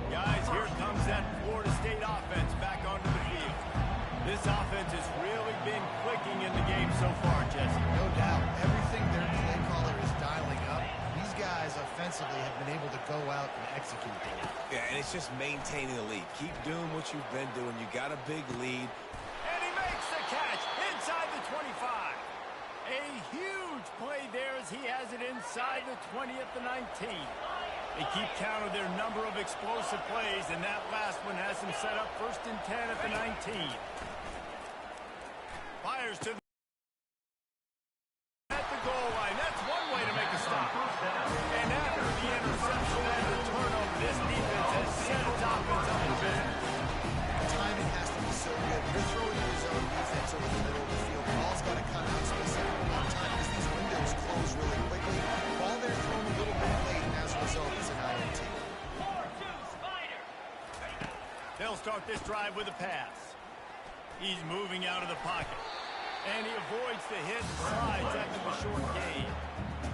Guys, here comes that Florida State offense back onto the field. This offense has really been clicking in the game so far, Jesse. No doubt. Everything their play caller is dialing up, these guys offensively have been able to go out and execute there. Yeah, and it's just maintaining the lead. Keep doing what you've been doing. You got a big lead. And he makes the catch inside the 25. A huge play there as he has it inside the 20 at the 19. They keep count of their number of explosive plays, and that last one has them set up 1st and 10 at the 19. Fires to the at the goal line. That's one way to make a stop. And after the interception and the turnover, this defense has set its offense up a bit. Timing has to be so good. You're throwing your zone defense over the middle of the field. The ball's got to come out specifically on time because these windows close really quickly. Ball they're thrown a little bit late, and as a result, it's an INT. They'll start this drive with a pass. He's moving out of the pocket. And he avoids the hit and slides after the short gain.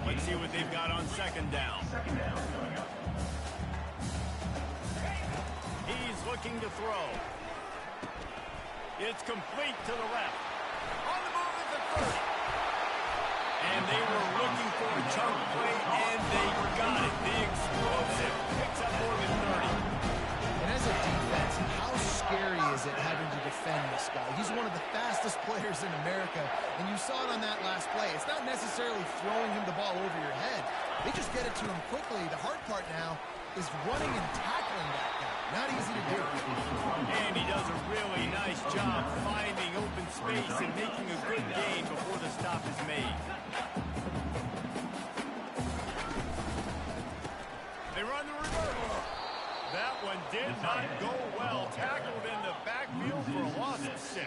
Let's see what they've got on second down. He's looking to throw. It's complete to the left. On the move at the 30. And they were looking for a chunk play, and they got it. The explosive picks up more than 30. And as a defense, how scary is it having to defend this guy? He's one of the fastest players in America, and you saw it on that last play. It's not necessarily throwing him the ball over your head. They just get it to him quickly. The hard part now is running and tackling that guy. Not easy to do. And he does a really nice job finding open space and making a good gain before the stop is made. They run the reverse. That one did not go well. Tackled in the backfield for a loss of 6.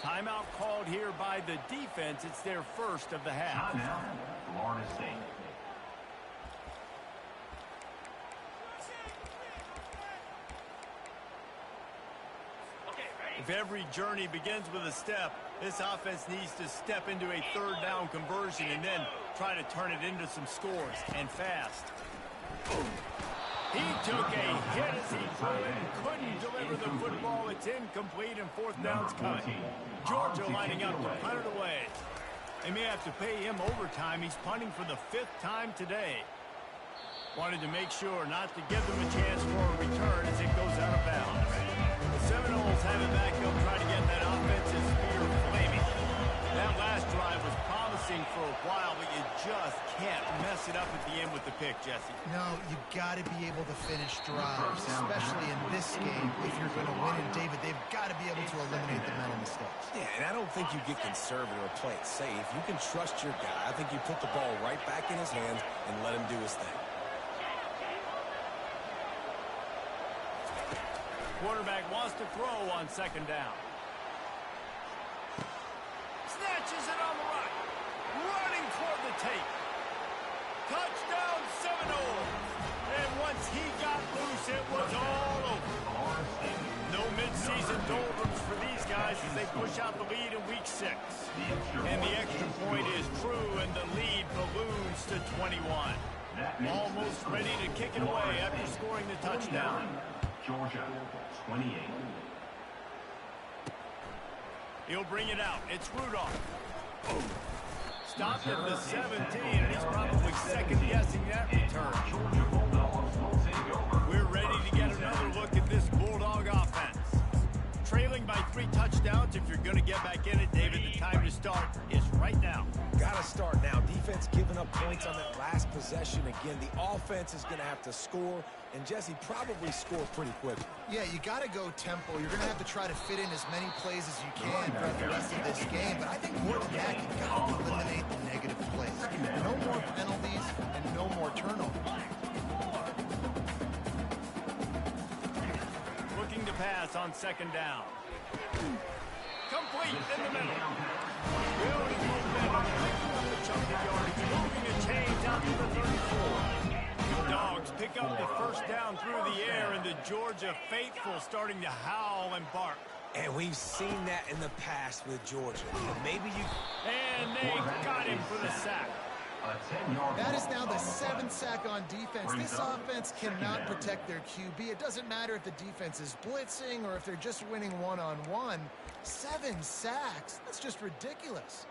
Timeout called here by the defense. It's their first of the half. Florida State. If every journey begins with a step, this offense needs to step into a third down conversion and then try to turn it into some scores, and fast. He took a hit as he couldn't deliver the football. It's incomplete, and fourth down's coming. Georgia lining up to punt it away. They may have to pay him overtime. He's punting for the 5th time today. Wanted to make sure not to give them a chance for a return as it goes out of bounds. The Seminoles have it back. They'll try to get that offensive spear flaming. That last drive was promising for a while, but you just can't mess it up at the end with the pick, Jesse. No, you got to be able to finish drives, especially in this game. If you're going to win, and David, they've got to be able to eliminate the mental mistakes. Yeah, and I don't think you get conservative or play it safe. You can trust your guy. I think you put the ball right back in his hands and let him do his thing. Quarterback wants to throw on second down. Snatches it on the right. Running toward the tape. Touchdown Seminoles. And once he got loose, it was all over. No midseason doldrums for these guys as they push out the lead in week 6. And the extra point is true, and the lead balloons to 21. Almost ready to kick it away after scoring the touchdown. Georgia, 28. He'll bring it out. It's Rudolph. Stopped at the 17, and he's probably second-guessing that return. We're ready to get another look at this Bulldog offense. Trailing by 3 touchdowns. If you're going to get back in it, David, the time to start is right now. Got to start now. Defense defense giving up points on that last possession. Again, the offense is going to have to score, and Jesse, probably score pretty quickly. Yeah, you got to go tempo. You're going to have to try to fit in as many plays as you can throughout the rest of this game. But I think more than that, you've got to eliminate the negative plays. No more penalties and no more turnovers. Looking to pass on second down. Complete in the middle. Building momentum, picking up the chunk of yardage, moving a chains out to the 34. Dogs pick up the first down through the air, and the Georgia faithful starting to howl and bark. And we've seen that in the past with Georgia. Maybe you... And they got him for the sack. That is now the 7th sack on defense. This offense cannot protect their QB. It doesn't matter if the defense is blitzing or if they're just winning one-on-one. 7 sacks. That's just ridiculous.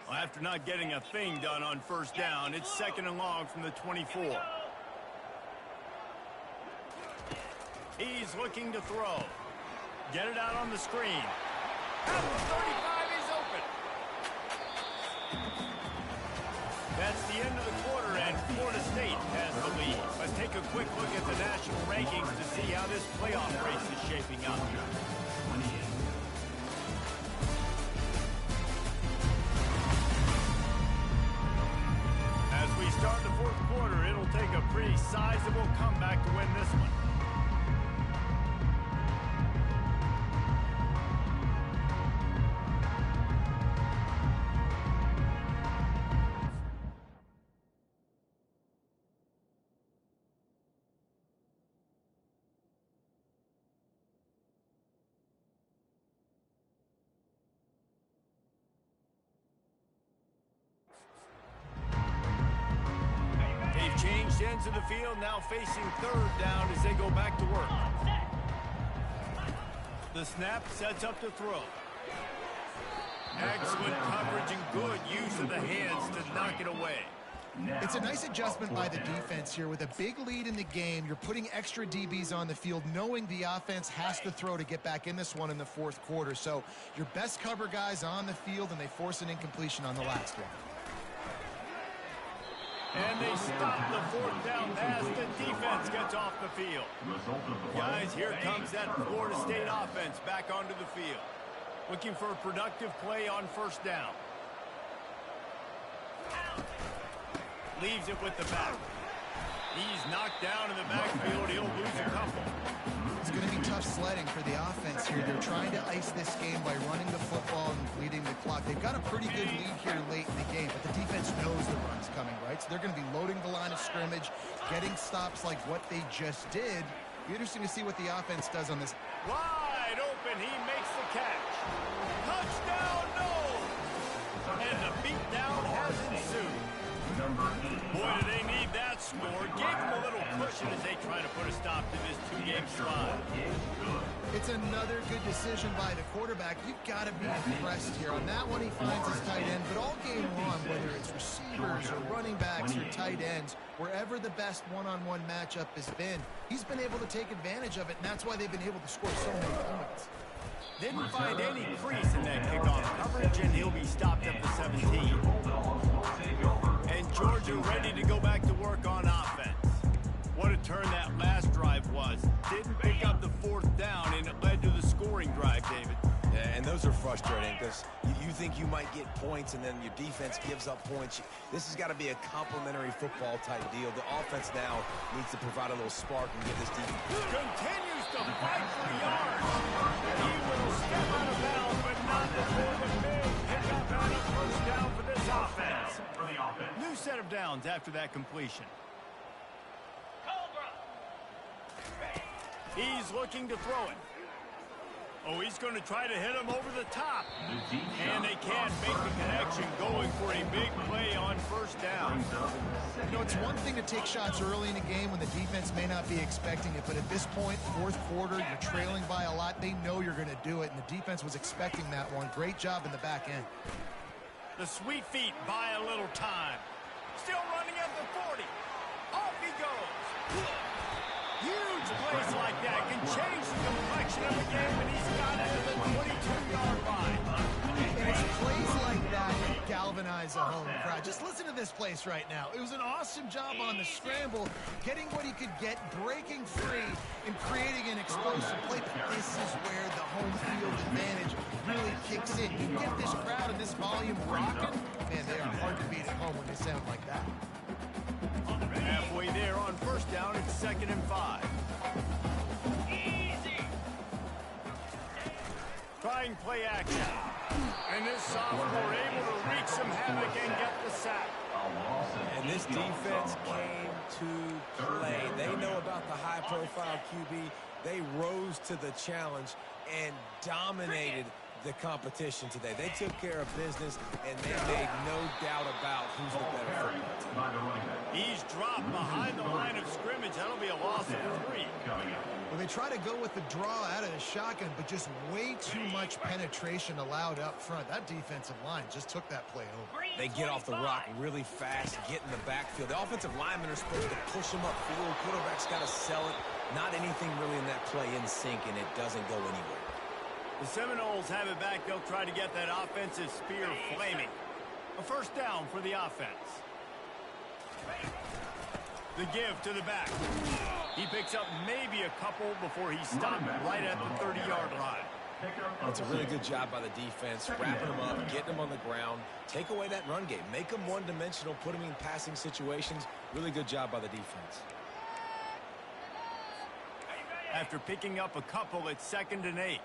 Well, after not getting a thing done on first down, it's second and long from the 24. He's looking to throw. Get it out on the screen. At the 35, he's open. That's the end of the quarter, and Florida State has the lead. Let's take a quick look at the national rankings to see how this playoff race is shaping up. As we start the fourth quarter, it'll take a pretty sizable comeback to win this one. Changed ends of the field, now facing third down as they go back to work. The snap sets up to throw. Excellent coverage and good use of the hands to knock it away. It's a nice adjustment by the defense here. With a big lead in the game, you're putting extra DBs on the field, knowing the offense has to throw to get back in this one in the fourth quarter. So your best cover guys on the field, and they force an incompletion on the last one. And they stop the fourth down pass. The defense gets off the field. Guys, here comes that Florida State offense back onto the field. Looking for a productive play on first down. Leaves it with the back. He's knocked down in the backfield. He'll lose a couple. It's going to be tough sledding for the offense here. They're trying to ice this game by running the football and bleeding the clock. They've got a pretty good lead here late in the game, but the defense knows the run's coming, right? So they're going to be loading the line of scrimmage, getting stops like what they just did. Be interesting to see what the offense does on this. Wide open. He makes the catch. Touchdown, no! And the beatdown has ensued. Boy, do they need that score. Gave them a little cushion as they try to put a stop to this two-game slide. It's another good decision by the quarterback. You've got to be impressed here. On that one, he finds his tight end. But all game long, whether it's receivers or running backs or tight ends, wherever the best one-on-one matchup has been, he's been able to take advantage of it, and that's why they've been able to score so many points. Didn't find any crease in that kickoff coverage, and he'll be stopped at the 17. And Georgia ready to go back to work on offense. What a turn that last drive was. Didn't pick up the fourth down, and it led to the scoring drive, David. Yeah, and those are frustrating because you think you might get points, and then your defense gives up points. This has got to be a complementary football type deal. The offense now needs to provide a little spark and give this defense. Continues to fight for yards. He will step out of bounds, but not before the big pickup on a first down for this offense. New set of downs after that completion. He's looking to throw it. Oh, he's going to try to hit him over the top. And they can't make the connection, going for a big play on first down. You know, it's one thing to take shots early in a game when the defense may not be expecting it, but at this point, fourth quarter, you're trailing by a lot. They know you're going to do it, and the defense was expecting that one. Great job in the back end. The sweet feet buy a little time. Still running at the 40. Off he goes. Huge plays like that can change the complexion of the game, and he's got it at the 22-yard line. And it's plays like that that galvanize a home crowd. Just listen to this place right now. It was an awesome job on the scramble, getting what he could get, breaking free, and creating an explosive play. But this is where the home field advantage really kicks in. You get this crowd and this volume rocking, man, they are hard to beat at home when they sound like that. Halfway there on first down, it's 2nd and 5. Easy. Trying play action. And this sophomore able to wreak some havoc and get the sack. And this defense came to play. They know about the high-profile QB. They rose to the challenge and dominated the competition today. They took care of business, and they made no doubt about who's the better football team. He's dropped behind the line of scrimmage. That'll be a loss of 3. Well, they try to go with the draw out of the shotgun, but just way too much penetration allowed up front. That defensive line just took that play over. They get off the rock really fast, get in the backfield. The offensive linemen are supposed to push them upfield. Quarterback's got to sell it. Not anything really in that play in sync, and it doesn't go anywhere. The Seminoles have it back. They'll try to get that offensive spear flaming. A first down for the offense. The give to the back. He picks up maybe a couple before he stopped right at the 30-yard line. That's a really good job by the defense, wrapping them up, getting them on the ground. Take away that run game. Make them one-dimensional, put them in passing situations. Really good job by the defense. After picking up a couple, it's 2nd and 8.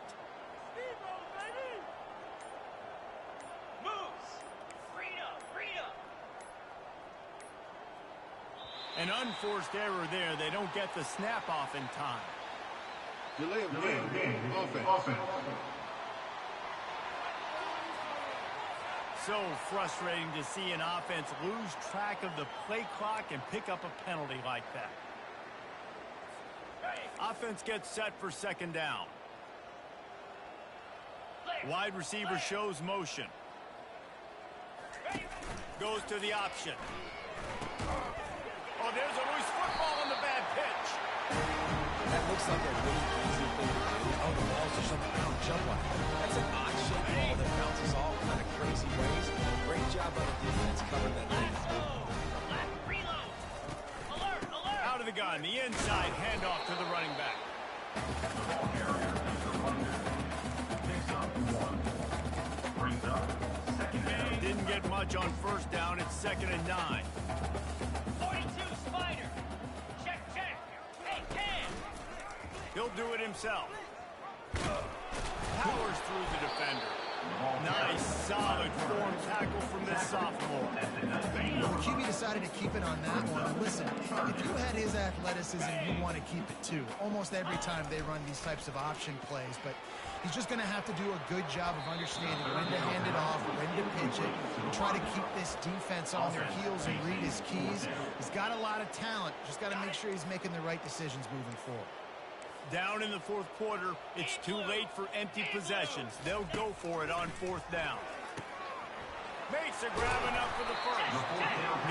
An unforced error there. They don't get the snap off in time. Delay of game. Offense. So frustrating to see an offense lose track of the play clock and pick up a penalty like that. Offense gets set for 2nd down. Wide receiver shows motion. Goes to the option. Oh, there's a loose football on the bad pitch. That looks like a really easy thing to do. Oh, the ball's just on the ground, jump on it. That's an odd-shaped ball that bounces all kind of crazy ways. Great job by the defense covering that thing. Out of the gun, the inside handoff to the running back. Didn't get much on first down. It's 2nd and 9. 42 Spider. Check. Hey, Ken. He'll do it himself. Powers through the defender. Nice, solid form tackle from this sophomore. Well, the QB decided to keep it on that one. Listen, if you had his athleticism, you want to keep it too. Almost every time they run these types of option plays, but he's just going to have to do a good job of understanding when to hand it off, when to pitch it, and try to keep this defense on their heels and read his keys. He's got a lot of talent. Just got to make sure he's making the right decisions moving forward. Down in the 4th quarter, it's too late for empty possessions. They'll go for it on 4th down. Makes a grab enough for the first.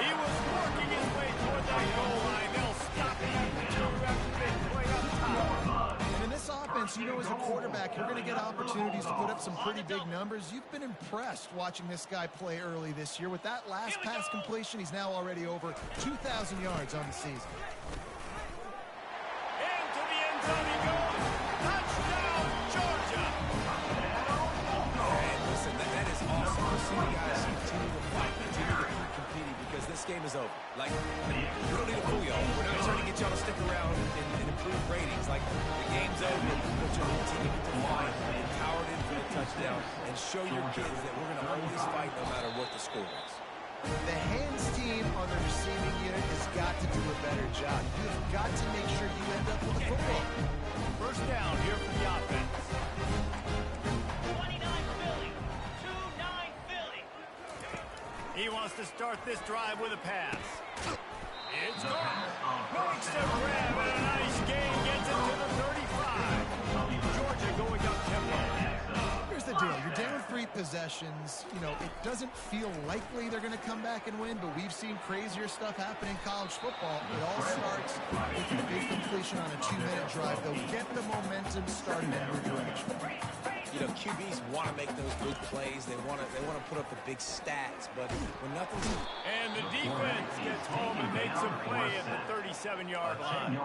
He was working his way toward that goal line. They'll stop him after 2 reps. Big play up top. And in this offense, you know, as a quarterback, you're going to get opportunities to put up some pretty big numbers. You've been impressed watching this guy play early this year. With that last pass completion, he's now already over 2,000 yards on the season. He goes. Touchdown, Georgia. And listen, that is awesome to see the guys continue to fight, continue to keep competing, because this game is over. Like, we don't need to fool y'all. We're not trying to get y'all to stick around and improve ratings. Like, the game's over, but you're continuing to fight and powered in for the touchdown and show your kids that we're going to always fight no matter what the score is. The hands team on the receiving unit has got to do a better job. You've got to make sure you end up with the football. First down here for the offense. 29 Philly. 2-9 Philly. He wants to start this drive with a pass. It's gone. Makes the grab and a nice gain. Gets it to the 35. Georgia going up tempo. Here's the deal. You're down 3 possessions. You know, it doesn't feel likely they're going to come back and win, but we've seen crazier stuff happen in college football. It all starts with a big completion on a 2-minute drive. They'll get the momentum started in your direction. You know, QBs want to make those big plays. They want to put up the big stats. But when nothing's... And the defense gets home and makes a play at the 37-yard line.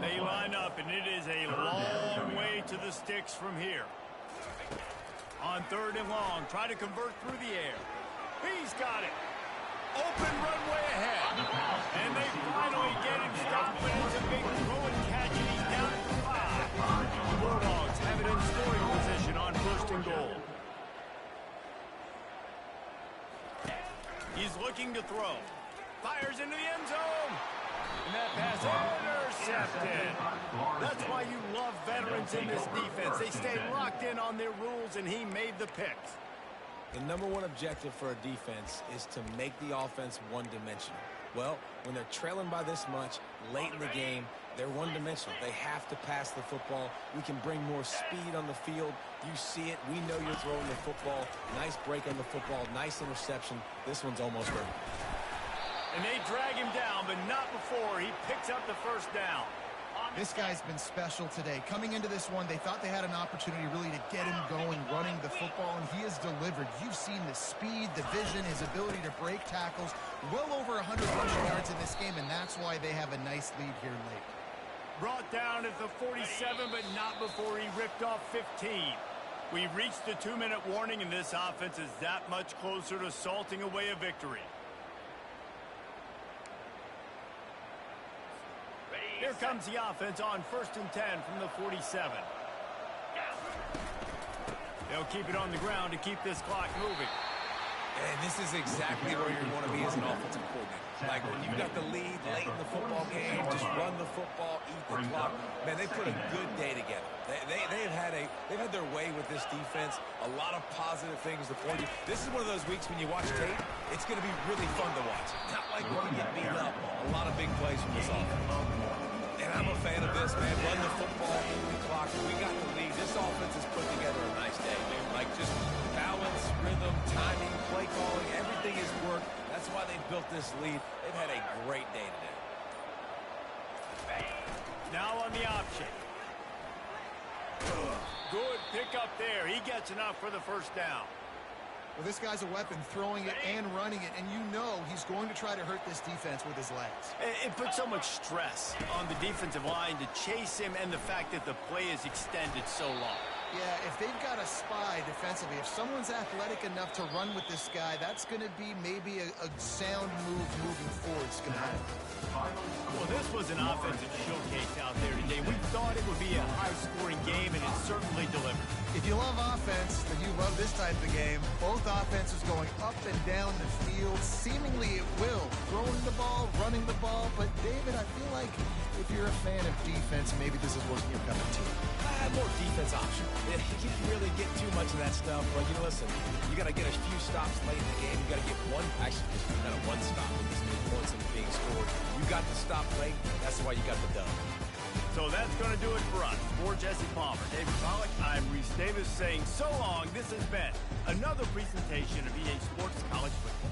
They line up, and it is a long way to the sticks from here. On 3rd and long, try to convert through the air. He's got it. Open runway ahead. And they finally get him stopped, but it's a big throw and catch, and he's down at the 5. The Bulldogs have it in scoring position on 1st and goal. He's looking to throw. Fires into the end zone. And that pass intercepted. That's why you love veterans in this defense. They stay locked in on their rules, and he made the picks. The #1 objective for a defense is to make the offense one-dimensional. Well, when they're trailing by this much, late in the game, they're one-dimensional. They have to pass the football. We can bring more speed on the field. You see it. We know you're throwing the football. Nice break on the football. Nice interception. This one's almost ready. And they drag him down, but not before he picks up the 1st down. This guy's been special today. Coming into this one, they thought they had an opportunity really to get him going, running the football, and he has delivered. You've seen the speed, the vision, his ability to break tackles. Well over 100 rushing yards in this game, and that's why they have a nice lead here late. Brought down at the 47, but not before he ripped off 15. We've reached the 2-minute warning, and this offense is that much closer to salting away a victory. Here comes the offense on 1st and 10 from the 47. They'll keep it on the ground to keep this clock moving. And this is exactly where you want to be as an offensive coordinator. Like when you've got the lead late in the football game, just run the football, eat the clock. Man, they put a good day together. They've had their way with this defense. A lot of positive things to point you. This is one of those weeks when you watch tape, it's going to be really fun to watch. Not like when you get beat up. A lot of big plays from this offense. And I'm a fan of this, man. Run the football, eat the clock. We got the lead. This offense has put together a nice day, dude. Like just balance, rhythm, timing, play calling, everything has worked. That's why they built this lead. They've had a great day today. Now on the option. Good pickup there. He gets enough for the 1st down. Well, this guy's a weapon, throwing it and running it, and you know he's going to try to hurt this defense with his legs. It puts so much stress on the defensive line to chase him, and the fact that the play is extended so long. Yeah, if they've got a spy defensively, if someone's athletic enough to run with this guy, that's going to be maybe a sound move moving forward. It's going to happen. Well, this was an offensive showcase out there today. We thought it would be a high-scoring game, and it certainly delivered. If you love offense, then you love this type of game. Both offenses going up and down the field, seemingly at will. Throwing the ball, running the ball. But, David, I feel like if you're a fan of defense, maybe this wasn't your cup of tea. More defense option. You can't really get too much of that stuff, but you know, listen, you got to get a few stops late in the game. You got to get one stop with this many points that are being scored. You got to stop late. That's why you got the dub. So that's going to do it for us. For Jesse Palmer, David Pollack, I'm Reese Davis saying so long. This has been another presentation of EA Sports College Football.